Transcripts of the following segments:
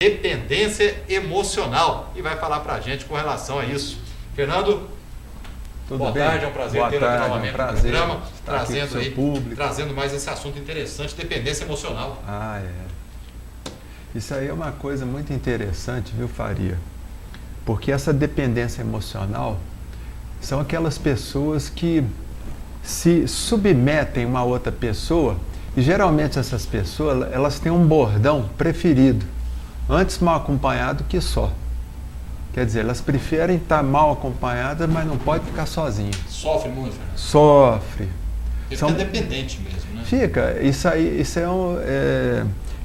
dependência emocional, e vai falar para a gente com relação a isso. Fernando, boa tarde, é um prazer tê-lo aqui novamente no programa, trazendo aí, trazendo mais esse assunto interessante, dependência emocional. Isso aí é uma coisa muito interessante, viu, Faria? Porque essa dependência emocional são aquelas pessoas que se submetem a uma outra pessoa, e geralmente essas pessoas, elas têm um bordão preferido, antes mal acompanhado que só. Quer dizer, elas preferem estar mal acompanhadas, mas não pode ficar sozinha. Sofre muito, Fernando? Sofre. Fica dependente mesmo, né? Fica. Isso é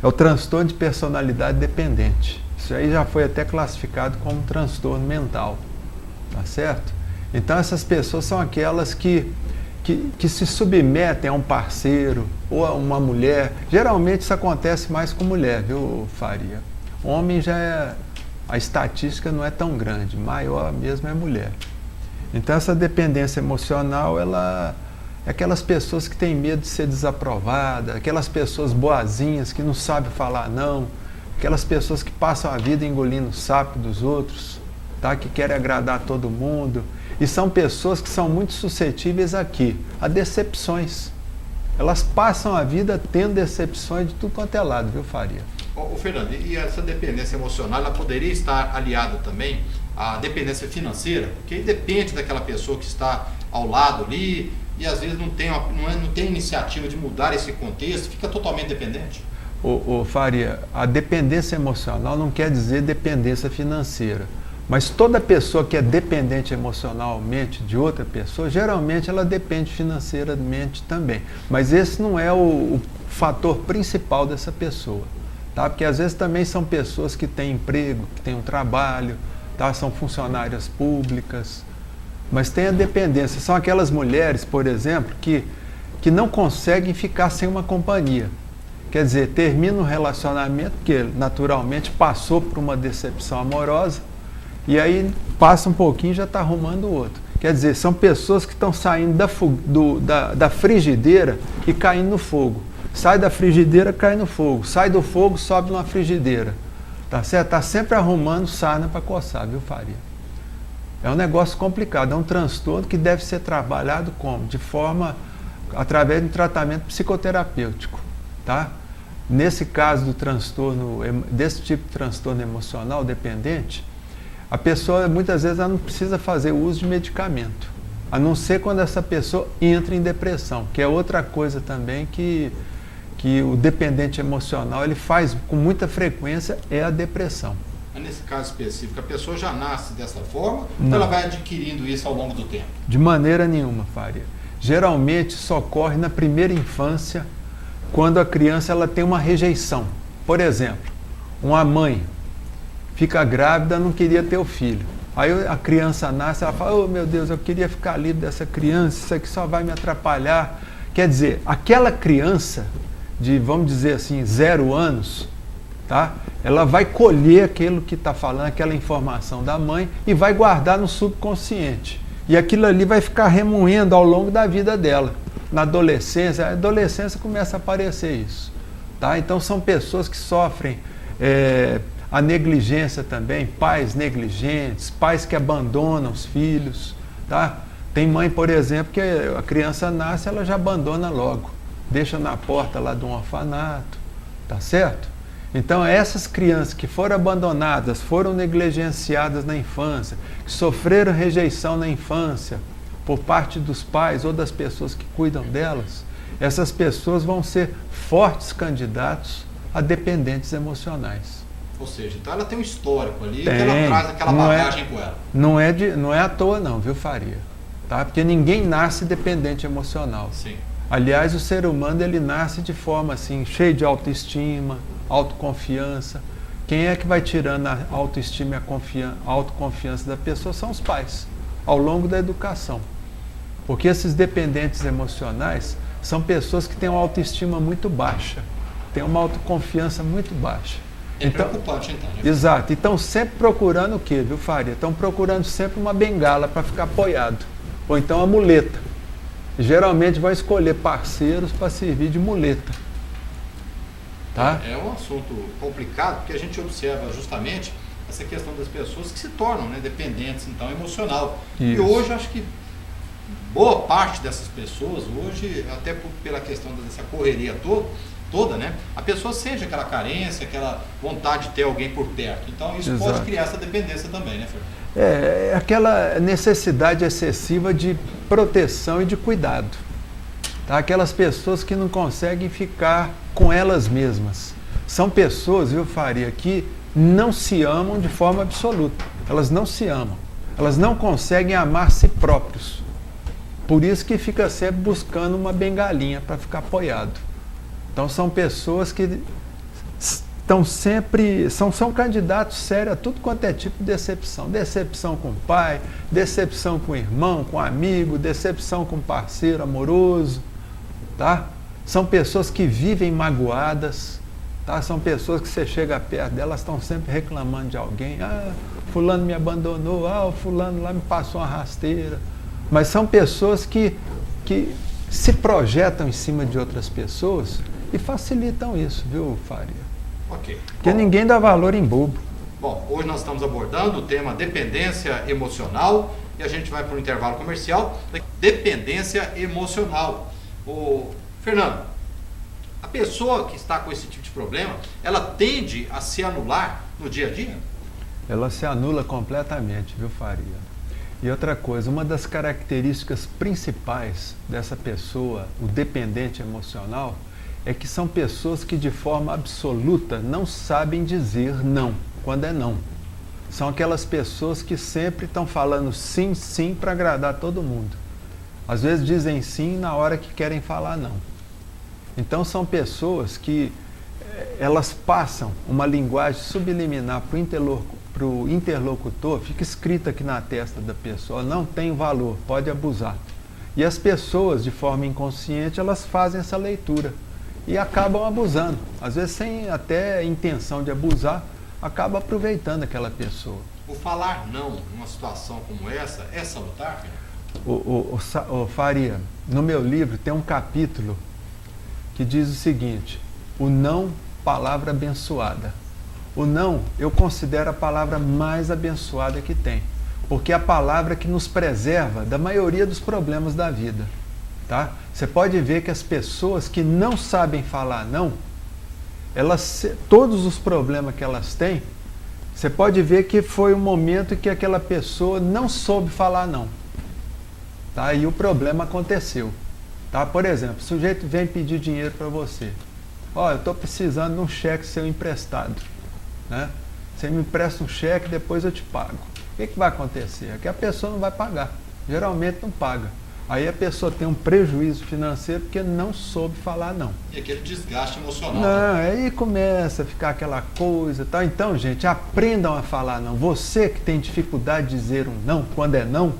o transtorno de personalidade dependente. Isso aí já foi até classificado como transtorno mental. Tá certo? Então essas pessoas são aquelas que se submetem a um parceiro ou a uma mulher. Geralmente isso acontece mais com mulher, viu, Faria? Homem a estatística não é tão grande, maior mesmo é mulher. Então essa dependência emocional, ela é aquelas pessoas que têm medo de ser desaprovada, aquelas pessoas boazinhas que não sabem falar não, aquelas pessoas que passam a vida engolindo o sapo dos outros, tá? Que querem agradar todo mundo. E são pessoas que são muito suscetíveis a decepções. Elas passam a vida tendo decepções de tudo quanto é lado, viu, Faria? Ô Fernando, e essa dependência emocional, ela poderia estar aliada também à dependência financeira? Porque depende daquela pessoa que está ao lado ali e às vezes não tem iniciativa de mudar esse contexto, fica totalmente dependente. Ô Faria, a dependência emocional não quer dizer dependência financeira. Mas toda pessoa que é dependente emocionalmente de outra pessoa, geralmente ela depende financeiramente também. Mas esse não é o fator principal dessa pessoa. Tá? Porque às vezes também são pessoas que têm emprego, que têm um trabalho, tá? São funcionárias públicas. Mas tem a dependência. São aquelas mulheres, por exemplo, que não conseguem ficar sem uma companhia. Quer dizer, termina um relacionamento que naturalmente passou por uma decepção amorosa, e aí passa um pouquinho e já está arrumando outro. Quer dizer, são pessoas que estão saindo da frigideira e caindo no fogo. Sai da frigideira, cai no fogo. Sai do fogo, sobe numa frigideira. Tá certo? Está sempre arrumando sarna para coçar, viu, Faria? É um negócio complicado, é um transtorno que deve ser trabalhado como? Através de um tratamento psicoterapêutico. Tá? Nesse caso desse tipo de transtorno emocional dependente, a pessoa, muitas vezes, ela não precisa fazer uso de medicamento, a não ser quando essa pessoa entra em depressão, que é outra coisa também que o dependente emocional ele faz com muita frequência, é a depressão. Mas nesse caso específico, a pessoa já nasce dessa forma não. Ou ela vai adquirindo isso ao longo do tempo? De maneira nenhuma, Faria. Geralmente isso ocorre na primeira infância, quando a criança ela tem uma rejeição. Por exemplo, uma mãe fica grávida, não queria ter o filho. Aí a criança nasce, ela fala, oh meu Deus, eu queria ficar livre dessa criança, isso aqui só vai me atrapalhar. Quer dizer, aquela criança de, vamos dizer assim, 0 anos, tá? Ela vai colher aquilo que está falando, aquela informação da mãe e vai guardar no subconsciente. E aquilo ali vai ficar remoendo ao longo da vida dela. Na adolescência, a adolescência começa a aparecer isso. Tá? Então são pessoas que sofrem a negligência também, pais negligentes, pais que abandonam os filhos. Tá? Tem mãe, por exemplo, que a criança nasce, ela já abandona logo, deixa na porta lá de um orfanato, tá certo? Então essas crianças que foram abandonadas, foram negligenciadas na infância, que sofreram rejeição na infância por parte dos pais ou das pessoas que cuidam delas, essas pessoas vão ser fortes candidatos a dependentes emocionais. Ou seja, então ela tem um histórico ali, que ela traz aquela bagagem com ela. Não é à toa não, viu, Faria? Tá? Porque ninguém nasce dependente emocional. Sim. Aliás, o ser humano ele nasce de forma assim, cheio de autoestima, autoconfiança. Quem é que vai tirando a autoestima e a autoconfiança da pessoa? São os pais, ao longo da educação. Porque esses dependentes emocionais são pessoas que têm uma autoestima muito baixa, têm uma autoconfiança muito baixa. É preocupante, então. Né? Exato. E estão sempre procurando o quê, viu, Faria? Estão procurando sempre uma bengala para ficar apoiado. Ou então a muleta. Geralmente vão escolher parceiros para servir de muleta. Tá? É um assunto complicado, porque a gente observa justamente essa questão das pessoas que se tornam, né, dependentes, então, emocional. Isso. E hoje, acho que boa parte dessas pessoas, hoje, até pela questão dessa correria toda, né, a pessoa sente aquela carência, aquela vontade de ter alguém por perto. Então, isso Exato. pode criar essa dependência também, né, Fernando? É aquela necessidade excessiva de proteção e de cuidado. Tá? Aquelas pessoas que não conseguem ficar com elas mesmas. São pessoas, viu, Faria, que não se amam de forma absoluta. Elas não se amam. Elas não conseguem amar si próprios. Por isso que fica sempre buscando uma bengalinha para ficar apoiado. Então são pessoas que estão sempre, são candidatos sérios a tudo quanto é tipo de decepção. Decepção com o pai, decepção com o irmão, com o amigo, decepção com o parceiro amoroso, tá? São pessoas que vivem magoadas, tá? São pessoas que você chega perto delas, estão sempre reclamando de alguém. Ah, fulano me abandonou, o fulano lá me passou uma rasteira. Mas são pessoas que se projetam em cima de outras pessoas e facilitam isso, viu, Faria? Ok. Porque ninguém dá valor em bobo. Bom, hoje nós estamos abordando o tema dependência emocional e a gente vai para o intervalo comercial. Dependência emocional. Ô, Fernando, a pessoa que está com esse tipo de problema, ela tende a se anular no dia a dia? Ela se anula completamente, viu, Faria? E outra coisa, uma das características principais dessa pessoa, o dependente emocional, é que são pessoas que de forma absoluta não sabem dizer não, quando é não. São aquelas pessoas que sempre estão falando sim, sim para agradar todo mundo. Às vezes dizem sim na hora que querem falar não. Então são pessoas que elas passam uma linguagem subliminar para o interlocutor, fica escrito aqui na testa da pessoa, não tem valor, pode abusar. E as pessoas, de forma inconsciente, elas fazem essa leitura e acabam abusando. Às vezes sem até intenção de abusar, acaba aproveitando aquela pessoa. O falar não numa situação como essa é salutar, Faria, no meu livro tem um capítulo que diz o seguinte: o não, palavra abençoada. O não, eu considero a palavra mais abençoada que tem, porque é a palavra que nos preserva da maioria dos problemas da vida. Tá? Você pode ver que as pessoas que não sabem falar não, todos os problemas que elas têm, você pode ver que foi um momento que aquela pessoa não soube falar não. Tá? E o problema aconteceu. Tá? Por exemplo, o sujeito vem pedir dinheiro para você. Ó, eu estou precisando de um cheque seu emprestado. Né? Você me empresta um cheque, depois eu te pago. O que vai acontecer? É que a pessoa não vai pagar. Geralmente não paga. Aí a pessoa tem um prejuízo financeiro porque não soube falar não. E aquele desgaste emocional. Não, né? aí começa a ficar aquela coisa, tá? Então, gente, aprendam a falar não. Você que tem dificuldade de dizer um não, quando é não,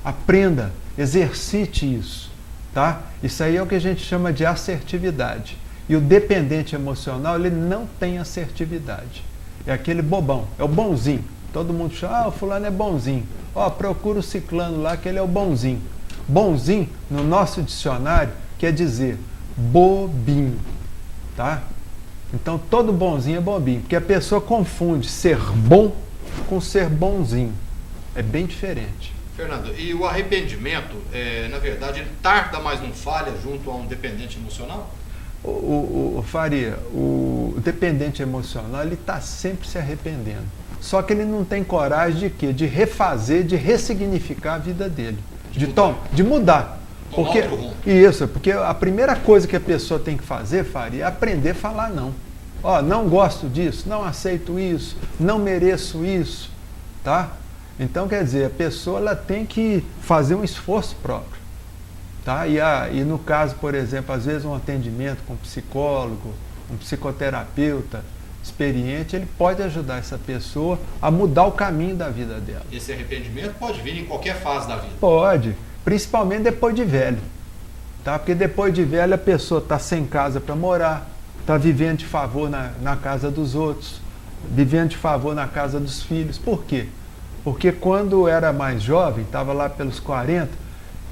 aprenda, exercite isso, tá? Isso aí é o que a gente chama de assertividade. E o dependente emocional, ele não tem assertividade. É aquele bobão, é o bonzinho. Todo mundo chama, o fulano é bonzinho. Ó, procura o ciclano lá que ele é o bonzinho. Bonzinho, no nosso dicionário, quer dizer bobinho, tá? Então, todo bonzinho é bobinho, porque a pessoa confunde ser bom com ser bonzinho. É bem diferente. Fernando, e o arrependimento, na verdade, ele tarda, mas não falha junto a um dependente emocional? Faria, o dependente emocional, ele está sempre se arrependendo. Só que ele não tem coragem de quê? De refazer, de ressignificar a vida dele. De mudar. Porque, outro rumo. isso, porque a primeira coisa que a pessoa tem que fazer, Faria, é aprender a falar não. Ó, não gosto disso, não aceito isso, não mereço isso, tá? Então, quer dizer, a pessoa ela tem que fazer um esforço próprio. Tá? E no caso, por exemplo, às vezes um atendimento com um psicólogo, um psicoterapeuta experiente, ele pode ajudar essa pessoa a mudar o caminho da vida dela. Esse arrependimento pode vir em qualquer fase da vida? Pode, principalmente depois de velho. Tá? Porque depois de velho a pessoa está sem casa para morar, está vivendo de favor na casa dos outros, vivendo de favor na casa dos filhos. Por quê? Porque quando era mais jovem, estava lá pelos 40,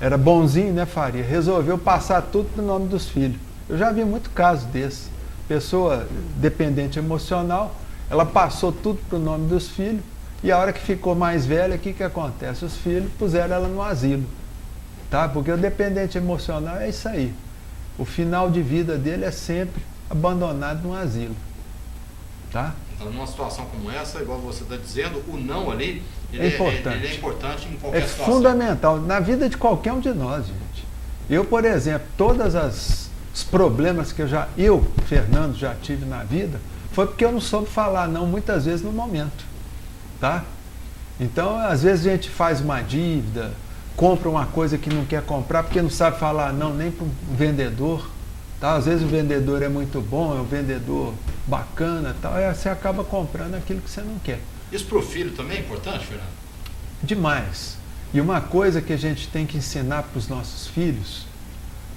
era bonzinho, né, Faria? Resolveu passar tudo pro nome dos filhos. Eu já vi muito caso desse. A Pessoa dependente emocional, ela passou tudo para o nome dos filhos, e a hora que ficou mais velha, o que acontece? Os filhos puseram ela no asilo. Tá? Porque o dependente emocional é isso aí. O final de vida dele é sempre abandonado num asilo. Tá? Então, numa situação como essa, igual você está dizendo, o não ali, ele é importante. Ele é importante em qualquer situação. É fundamental, na vida de qualquer um de nós, gente. Eu, por exemplo, todos os problemas que eu, Fernando, já tive na vida, foi porque eu não soube falar não, muitas vezes no momento. Tá? Então, às vezes a gente faz uma dívida, compra uma coisa que não quer comprar porque não sabe falar não nem para um vendedor. Tá? Às vezes o vendedor é muito bom, é um vendedor bacana, tal, e você acaba comprando aquilo que você não quer. Isso para o filho também é importante, Fernando? Demais. E uma coisa que a gente tem que ensinar para os nossos filhos,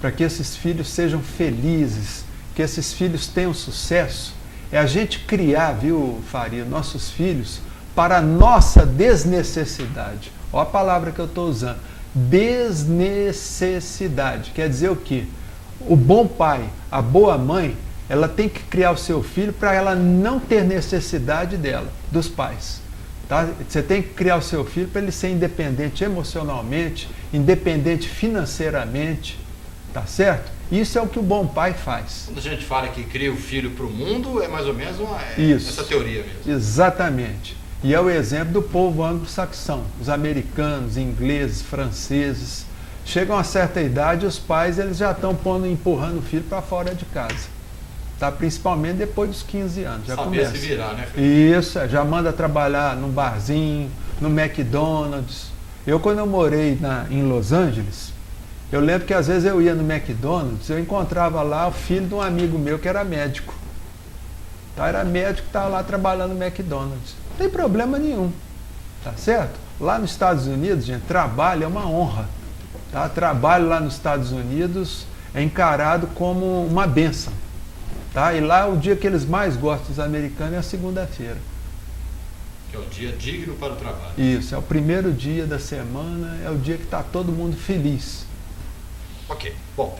para que esses filhos sejam felizes, que esses filhos tenham sucesso, é a gente criar, viu, Faria, nossos filhos para a nossa desnecessidade. Olha a palavra que eu estou usando. Desnecessidade. Quer dizer o quê? O bom pai, a boa mãe, ela tem que criar o seu filho para ela não ter necessidade dela, dos pais. Tá? Você tem que criar o seu filho para ele ser independente emocionalmente, independente financeiramente. Tá certo? Isso é o que o bom pai faz. Quando a gente fala que cria o filho para o mundo, é mais ou menos essa teoria mesmo. Exatamente. E é o exemplo do povo anglo-saxão, os americanos, ingleses, franceses. Chegam a certa idade, os pais eles já estão empurrando o filho para fora de casa. Tá? Principalmente depois dos 15 anos. Já Saber começa. Se virar, né, Felipe? Isso, já manda trabalhar num barzinho, no McDonald's. Eu, quando eu morei em Los Angeles, eu lembro que às vezes eu ia no McDonald's, eu encontrava lá o filho de um amigo meu que era médico. Tá? Era médico que estava lá trabalhando no McDonald's. Não tem problema nenhum. Tá certo? Lá nos Estados Unidos, gente, trabalho é uma honra. Tá? Trabalho lá nos Estados Unidos é encarado como uma bênção. Tá? E lá o dia que eles mais gostam dos americanos é a segunda-feira. Que é o dia digno para o trabalho. Isso, é o primeiro dia da semana, é o dia que está todo mundo feliz. Ok, bom.